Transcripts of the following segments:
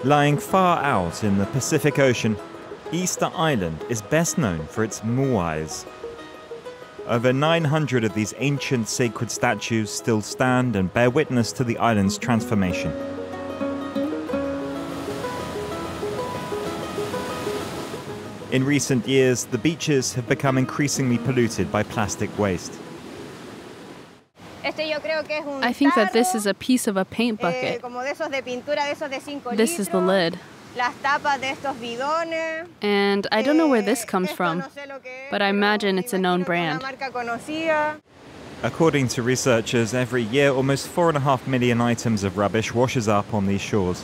Lying far out in the Pacific Ocean, Easter Island is best known for its Moais. Over 900 of these ancient sacred statues still stand and bear witness to the island's transformation. In recent years, the beaches have become increasingly polluted by plastic waste. I think that this is a piece of a paint bucket. This is the lid. And I don't know where this comes from, but I imagine it's a known brand. According to researchers, every year almost 4.5 million items of rubbish washes up on these shores.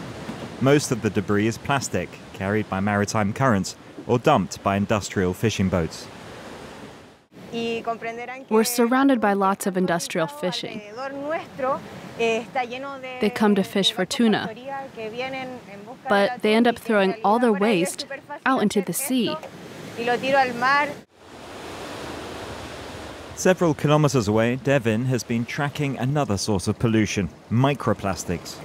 Most of the debris is plastic, carried by maritime currents, or dumped by industrial fishing boats. We're surrounded by lots of industrial fishing. They come to fish for tuna, but they end up throwing all their waste out into the sea. Several kilometers away, Devin has been tracking another source of pollution, microplastics.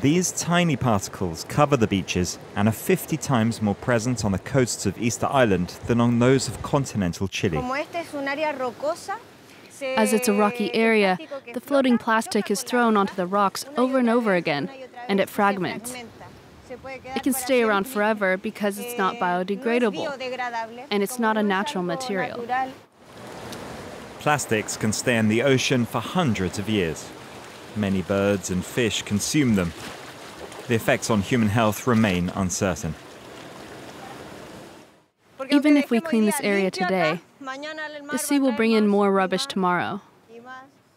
These tiny particles cover the beaches and are 50 times more present on the coasts of Easter Island than on those of continental Chile. As it's a rocky area, the floating plastic is thrown onto the rocks over and over again, and it fragments. It can stay around forever because it's not biodegradable, and it's not a natural material. Plastics can stay in the ocean for hundreds of years. Many birds and fish consume them. The effects on human health remain uncertain. Even if we clean this area today, the sea will bring in more rubbish tomorrow.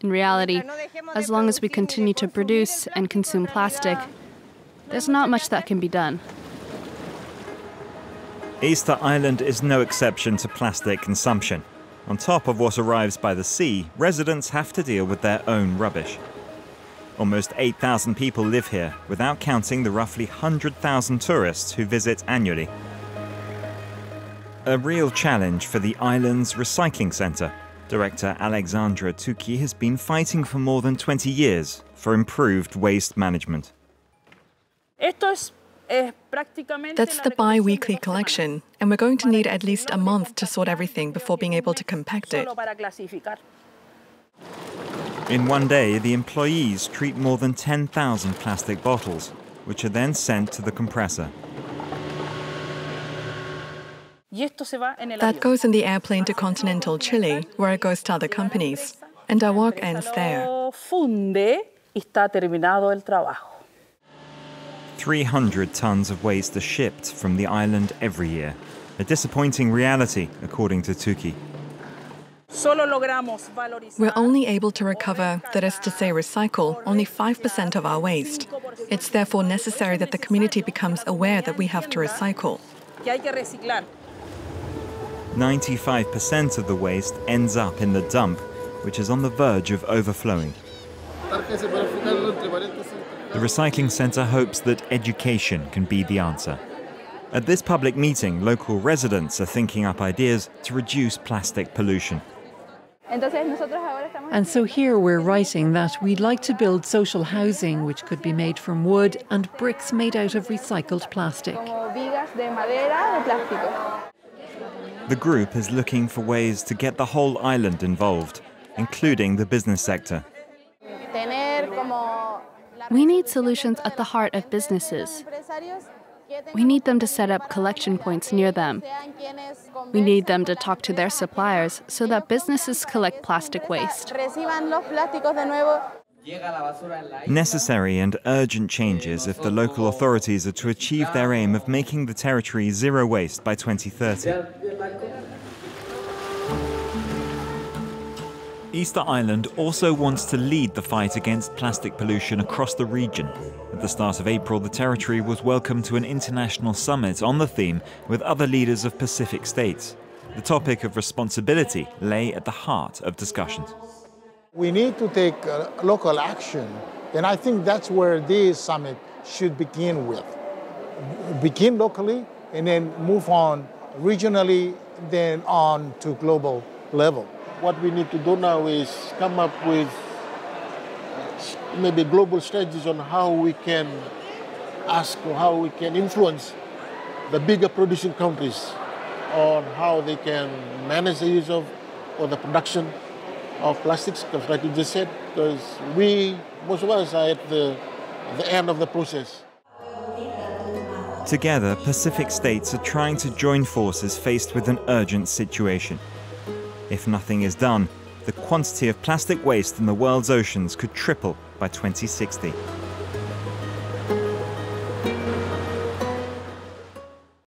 In reality, as long as we continue to produce and consume plastic, there's not much that can be done. Easter Island is no exception to plastic consumption. On top of what arrives by the sea, residents have to deal with their own rubbish. Almost 8,000 people live here, without counting the roughly 100,000 tourists who visit annually. A real challenge for the island's recycling centre. Director Alexandra Tuki has been fighting for more than 20 years for improved waste management. That's the bi-weekly collection, and we're going to need at least a month to sort everything before being able to compact it. In one day, the employees treat more than 10,000 plastic bottles, which are then sent to the compressor. That goes in the airplane to continental Chile, where it goes to other companies, and our work ends there. 300 tons of waste are shipped from the island every year. A disappointing reality, according to Tuki. We're only able to recover, that is to say recycle, only 5% of our waste. It's therefore necessary that the community becomes aware that we have to recycle. 95% of the waste ends up in the dump, which is on the verge of overflowing. The recycling centre hopes that education can be the answer. At this public meeting, local residents are thinking up ideas to reduce plastic pollution. And so here we're writing that we'd like to build social housing which could be made from wood and bricks made out of recycled plastic. The group is looking for ways to get the whole island involved, including the business sector. We need solutions at the heart of businesses. We need them to set up collection points near them. We need them to talk to their suppliers so that businesses collect plastic waste. Necessary and urgent changes if the local authorities are to achieve their aim of making the territory zero waste by 2030. Easter Island also wants to lead the fight against plastic pollution across the region. At the start of April, the territory was welcomed to an international summit on the theme with other leaders of Pacific states. The topic of responsibility lay at the heart of discussions. We need to take local action, and I think that's where this summit should begin with. Begin locally, and then move on regionally, then on to global level. What we need to do now is come up with maybe global strategies on how we can ask or how we can influence the bigger producing countries on how they can manage the use of or the production of plastics, because like you just said, because most of us are at the end of the process. Together, Pacific states are trying to join forces faced with an urgent situation. If nothing is done, the quantity of plastic waste in the world's oceans could triple by 2060.